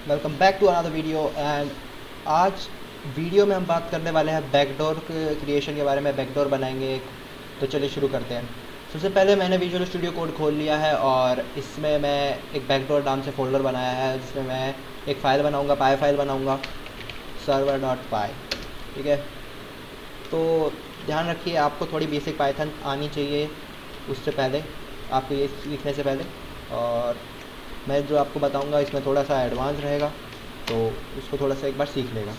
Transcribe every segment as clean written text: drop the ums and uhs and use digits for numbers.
Welcome back to another video. And आज video में हम बात करने वाले हैं बैकडोर क्रिएशन के बारे में। बैकडोर बनाएंगे एक, तो चलिए शुरू करते हैं। सबसे पहले मैंने विजुअल स्टूडियो कोड खोल लिया है और इसमें मैं एक बैकडोर नाम से फ़ोल्डर बनाया है जिसमें मैं एक फ़ाइल बनाऊंगा, पाई फाइल बनाऊंगा, server.py। ठीक है, तो ध्यान रखिए आपको थोड़ी बेसिक पाइथन आनी चाहिए उससे पहले, आपको ये सीखने से पहले। और मैं जो आपको बताऊंगा इसमें थोड़ा सा एडवांस रहेगा, तो उसको थोड़ा सा एक बार सीख लेगा।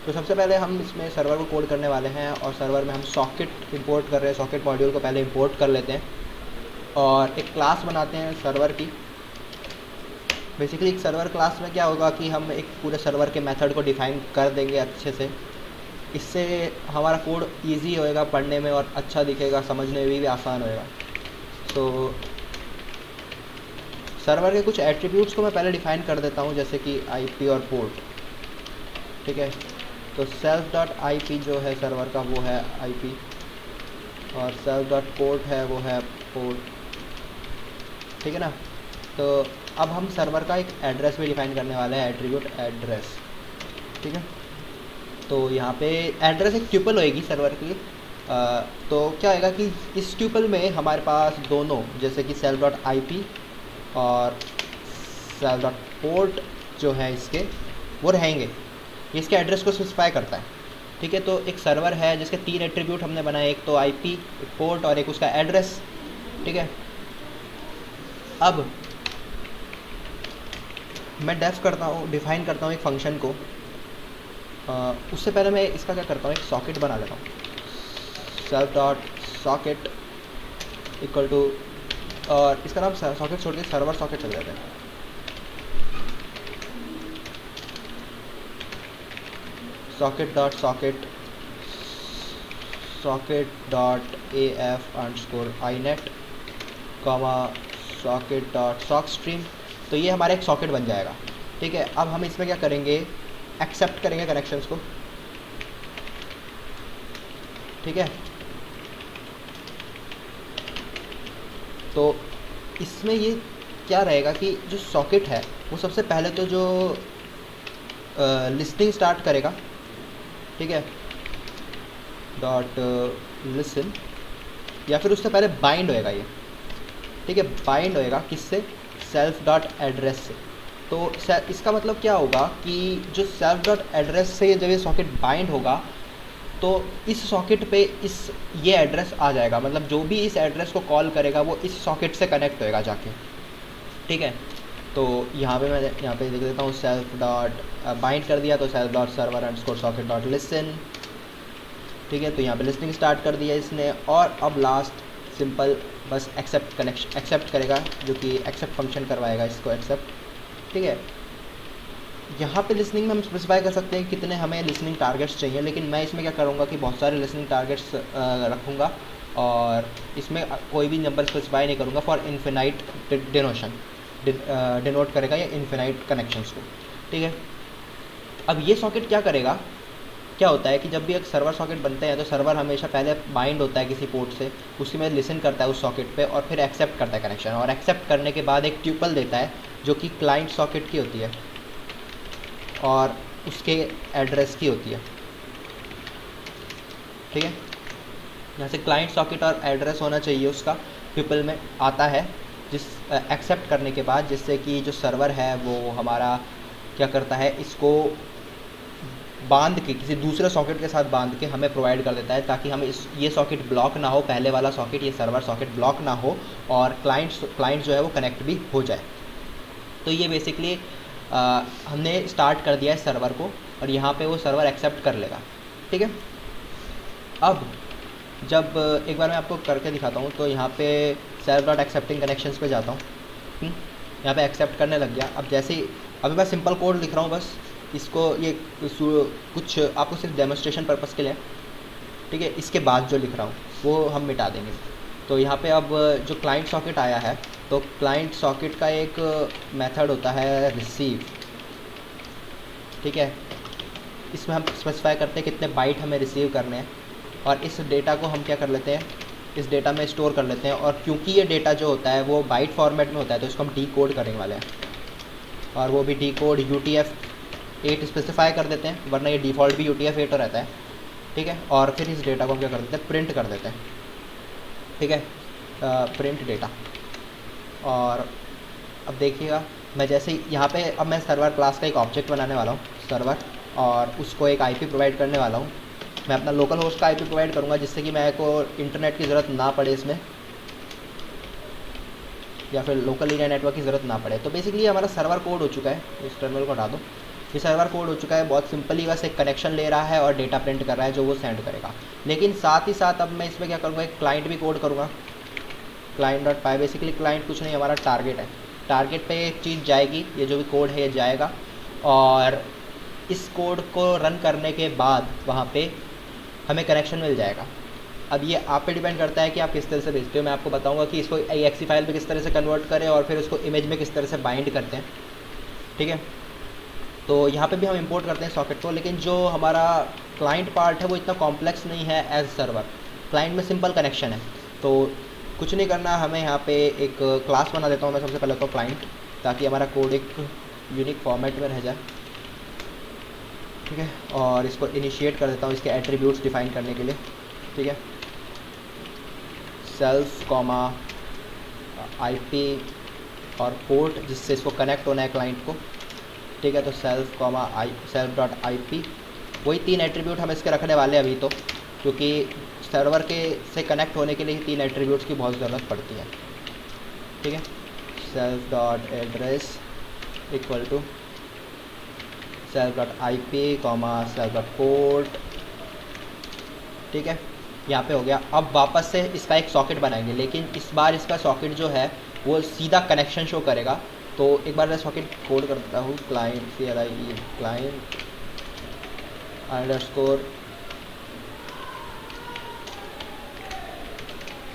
तो सबसे पहले हम इसमें सर्वर को कोड करने वाले हैं और सर्वर में हम सॉकेट इंपोर्ट कर रहे हैं। सॉकेट मॉड्यूल को पहले इंपोर्ट कर लेते हैं और एक क्लास बनाते हैं सर्वर की। बेसिकली एक सर्वर क्लास में क्या होगा कि हम एक पूरे सर्वर के मेथड को डिफ़ाइन कर देंगे अच्छे से। इससे हमारा कोड ईजी होएगा पढ़ने में और अच्छा दिखेगा, समझने में भी आसान होएगा। तो सर्वर के कुछ एट्रीब्यूट्स को मैं पहले डिफ़ाइन कर देता हूँ, जैसे कि आईपी और पोर्ट। ठीक है, तो self.ip जो है सर्वर का वो है आईपी और self.port है वो है पोर्ट। ठीक है ना। तो अब हम सर्वर का एक एड्रेस भी डिफ़ाइन करने वाले हैं, एट्रीब्यूट एड्रेस। ठीक है, तो यहाँ पे एड्रेस एक ट्यूपल होएगी सर्वर की। तो क्या होएगा कि इस ट्यूपल में हमारे पास दोनों, जैसे कि self.ip और self.port जो है इसके वो रहेंगे। ये इसके एड्रेस को स्पेसिफाई करता है। ठीक है, तो एक सर्वर है जिसके 3 एट्रीब्यूट हमने बनाए, एक तो आईपी, एक पोर्ट और एक उसका एड्रेस। ठीक है, अब मैं डिफ़ाइन करता हूँ एक फंक्शन को। उससे पहले मैं इसका क्या करता हूँ, एक सॉकेट बना लेता हूँ। self.socket इक्वल टू, और इसका नाम सॉकेट छोड़ के सर्वर सॉकेट चल जाता है। socket.socket socket.af_inet socket.sockstream। तो ये हमारा एक सॉकेट बन जाएगा। ठीक है, अब हम इसमें क्या करेंगे, एक्सेप्ट करेंगे कनेक्शंस को। ठीक है, तो इसमें ये क्या रहेगा कि जो सॉकेट है वो सबसे पहले तो जो लिस्टिंग स्टार्ट करेगा। ठीक है, डॉट लिसन, या फिर उससे पहले बाइंड होएगा ये। ठीक है, बाइंड होएगा किससे, self.address से। तो इसका मतलब क्या होगा कि जो self.address से जब ये सॉकेट बाइंड होगा तो इस सॉकेट पे ये एड्रेस आ जाएगा। मतलब जो भी इस एड्रेस को कॉल करेगा वो इस सॉकेट से कनेक्ट होएगा जाके। ठीक है, तो यहाँ पे मैं यहाँ पे लिख देता हूँ self.bind कर दिया, तो self.server_socket.listen। ठीक है, तो यहाँ पे लिस्टिंग स्टार्ट कर दिया इसने। और अब लास्ट सिंपल बस एक्सेप्ट करेगा, जो कि एक्सेप्ट फंक्शन करवाएगा इसको एक्सेप्ट। ठीक है, यहाँ पे लिसनिंग में हम स्पेसिफाई कर सकते हैं कितने हमें लिसनिंग टारगेट्स चाहिए, लेकिन मैं इसमें क्या करूँगा कि बहुत सारे लिसनिंग टारगेट्स रखूँगा और इसमें कोई भी नंबर स्पेसिफाई नहीं करूँगा। फॉर इन्फिनाइट डिनोट करेगा या इन्फिनाइट कनेक्शंस को। ठीक है, अब ये सॉकेट क्या करेगा, क्या होता है कि जब भी एक सर्वर सॉकेट बनते हैं तो सर्वर हमेशा पहले बाइंड होता है किसी पोर्ट से, उसके में लिसन करता है उस सॉकेट पे और फिर एक्सेप्ट करता है कनेक्शन, और एक्सेप्ट करने के बाद एक ट्यूपल देता है जो कि क्लाइंट सॉकेट की होती है और उसके एड्रेस की होती है। ठीक है, यहाँ से क्लाइंट सॉकेट और एड्रेस होना चाहिए उसका, ट्यूपल में आता है जिस एक्सेप्ट करने के बाद, जिससे कि जो सर्वर है वो हमारा क्या करता है, इसको बांध के किसी दूसरे सॉकेट के साथ बांध के हमें प्रोवाइड कर देता है, ताकि हमें ये सॉकेट ब्लॉक ना हो, पहले वाला सॉकेट ये सर्वर सॉकेट ब्लॉक ना हो और क्लाइंट जो है वो कनेक्ट भी हो जाए। तो ये बेसिकली हमने स्टार्ट कर दिया है सर्वर को और यहाँ पे वो सर्वर एक्सेप्ट कर लेगा। ठीक है, अब जब एक बार मैं आपको करके दिखाता हूँ, तो यहाँ पे self.accepting कनेक्शंस पे जाता हूँ। यहाँ पे एक्सेप्ट करने लग गया। अब जैसे ही अभी मैं सिंपल कोड लिख रहा हूँ, बस इसको ये कुछ आपको सिर्फ डेमोन्स्ट्रेशन पर्पज़ के लिए। ठीक है, इसके बाद जो लिख रहा हूँ वो हम मिटा देंगे। तो यहाँ पे अब जो क्लाइंट सॉकेट आया है, तो क्लाइंट सॉकेट का एक मेथड होता है रिसीव। ठीक है, इसमें हम स्पेसिफाई करते हैं कितने बाइट हमें रिसीव करने हैं और इस डेटा को हम क्या कर लेते हैं, इस डेटा में स्टोर कर लेते हैं। और क्योंकि ये डेटा जो होता है वो बाइट फॉर्मेट में होता है, तो इसको हम डी कोड करने वाले हैं। और वो भी डी कोड UTF-8 स्पेसिफाई कर देते हैं, वरना ये डिफ़ॉल्ट भी UTF-8 रहता है, ठीक है। और फिर इस डेटा को हम क्या कर देते हैं, प्रिंट कर देते हैं, ठीक है, प्रिंट डेटा। और अब देखिएगा, मैं जैसे यहाँ पे अब मैं सर्वर क्लास का एक ऑब्जेक्ट बनाने वाला हूँ, सर्वर, और उसको एक IP प्रोवाइड करने वाला हूँ। मैं अपना लोकल होस्ट का IP प्रोवाइड करूँगा, जिससे कि मेरे को इंटरनेट की ज़रूरत ना पड़े इसमें, या फिर लोकल एरिया नेटवर्क की ज़रूरत ना पड़े। तो बेसिकली हमारा सर्वर कोड हो चुका है, इस टर्मिनल को हटा दो। ये सर्वर कोड हो चुका है, बहुत सिंपली बस एक कनेक्शन ले रहा है और डेटा प्रिंट कर रहा है जो वो सेंड करेगा। लेकिन साथ ही साथ अब मैं इसमें क्या करूँगा, एक क्लाइंट भी कोड करूँगा, client.py। बेसिकली क्लाइंट कुछ नहीं, हमारा टारगेट है। टारगेट पे एक चीज़ जाएगी, ये जो भी कोड है ये जाएगा, और इस कोड को रन करने के बाद वहाँ पे हमें कनेक्शन मिल जाएगा। अब ये आप पे डिपेंड करता है कि आप किस तरह से भेजते हो। मैं आपको बताऊंगा कि इसको exe फाइल पे किस तरह से कन्वर्ट करें और फिर उसको इमेज में किस तरह से बाइंड करते हैं, ठीक है। तो यहाँ पे भी हम इंपोर्ट करते हैं सॉकेट को, लेकिन जो हमारा क्लाइंट पार्ट है वो इतना कॉम्प्लेक्स नहीं है एज सर्वर। क्लाइंट में सिंपल कनेक्शन है, तो कुछ नहीं करना, हमें यहाँ पे एक क्लास बना देता हूँ मैं सबसे पहले तो क्लाइंट, ताकि हमारा कोड एक यूनिक फॉर्मेट में रह जाए, ठीक है। और इसको इनिशिएट कर देता हूँ इसके एट्रीब्यूट्स डिफाइन करने के लिए, ठीक है। सेल्फ कॉमा IP और पोर्ट जिससे इसको कनेक्ट होना है क्लाइंट को, ठीक है। तो सेल्फ कॉमा self.ip, वही 3 एट्रीब्यूट हम इसके रखने वाले हैं अभी तो, क्योंकि सर्वर के से कनेक्ट होने के लिए 3 एट्रीब्यूट्स की बहुत ज़रूरत पड़ती है, ठीक है। self.address equal to self.ip self.port, ठीक है। यहाँ पे हो गया। अब वापस से इसका एक सॉकेट बनाएंगे, लेकिन इस बार इसका सॉकेट जो है वो सीधा कनेक्शन शो करेगा। तो एक बार मैं सॉकेट कोड करता हूँ, client CLIE client underscore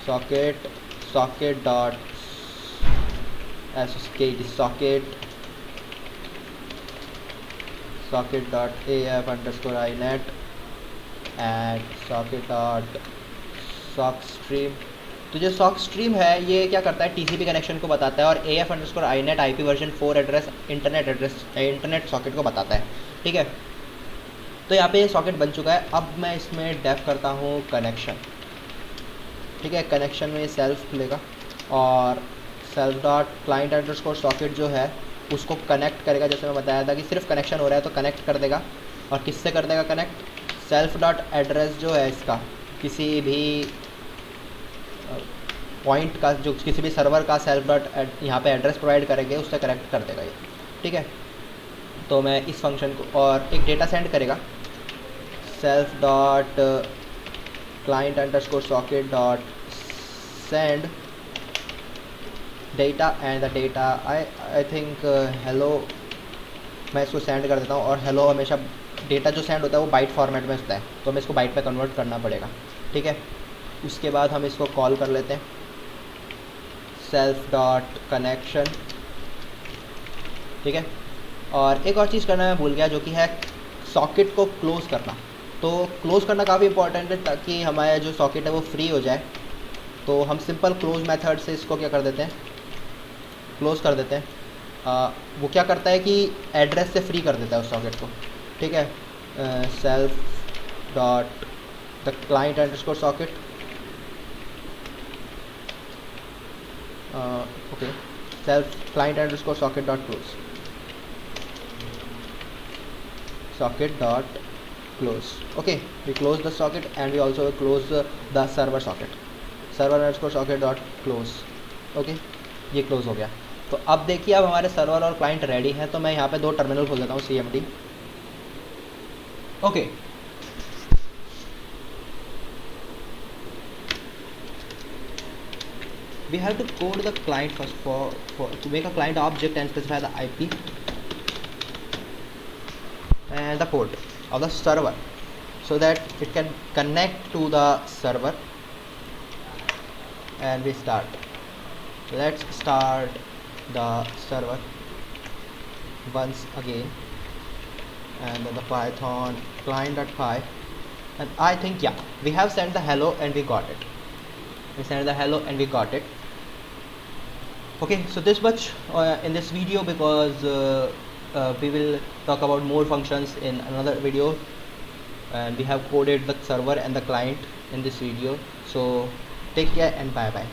socket dot socket dot AF underscore inet and socket dot sock stream. तो जो सॉक स्ट्रीम है ये क्या करता है, TCP कनेक्शन को बताता है, और AF underscore inet IP version 4 address internet socket को बताता है, ठीक है। तो यहाँ पे सॉकेट बन चुका है। अब मैं इसमें डेफ करता हूँ कनेक्शन, ठीक है। कनेक्शन में सेल्फ लेगा और self dot client underscore socket जो है उसको कनेक्ट करेगा। जैसे मैं बताया था कि सिर्फ कनेक्शन हो रहा है तो कनेक्ट कर देगा। और किससे कर देगा कनेक्ट, सेल्फ डॉट एड्रेस जो है इसका किसी भी पॉइंट का, जो किसी भी सर्वर का सेल्फ डॉट यहाँ पे एड्रेस प्रोवाइड करेंगे उससे कनेक्ट कर देगा ये, ठीक है। तो मैं इस फंक्शन को, और एक डेटा सेंड करेगा, self dot client underscore socket dot send data and the data I think hello, मैं इसको सेंड कर देता हूँ। और हेलो हमेशा डेटा जो सेंड होता है वो बाइट फॉर्मेट में होता है, तो हमें इसको बाइट पे कन्वर्ट करना पड़ेगा, ठीक है। उसके बाद हम इसको कॉल कर लेते हैं, सेल्फ डॉट कनेक्शन, ठीक है। और एक और चीज़ करना मैं भूल गया, जो कि है सॉकेट को क्लोज़ करना। तो क्लोज़ करना काफ़ी इंपॉर्टेंट है, ताकि हमारा जो सॉकेट है वो फ्री हो जाए। तो हम सिंपल क्लोज मेथड से इसको क्या कर देते हैं, क्लोज़ कर देते हैं। वो क्या करता है कि एड्रेस से फ्री कर देता है उस सॉकेट को, ठीक है। Self dot the client underscore socket, okay, self client underscore socket dot close, socket dot close, okay, we close the socket and we also close the server socket, server underscore socket dot close, okay, ये close हो गया। तो अब देखिए, अब हमारे server और client ready हैं। तो मैं यहाँ पे 2 टर्मिनल खोल देता हूँ, CMD, okay. We have to code the client first for to make a client object and specify the IP and the port of the server so that it can connect to the server. And we start, let's start the server once again, and then the python client.py, and I think yeah, we have sent the hello and we got it. We sent the hello and we got it. Okay, so this much in this video, because we will talk about more functions in another video, and we have coded the server and the client in this video. So take care and bye bye.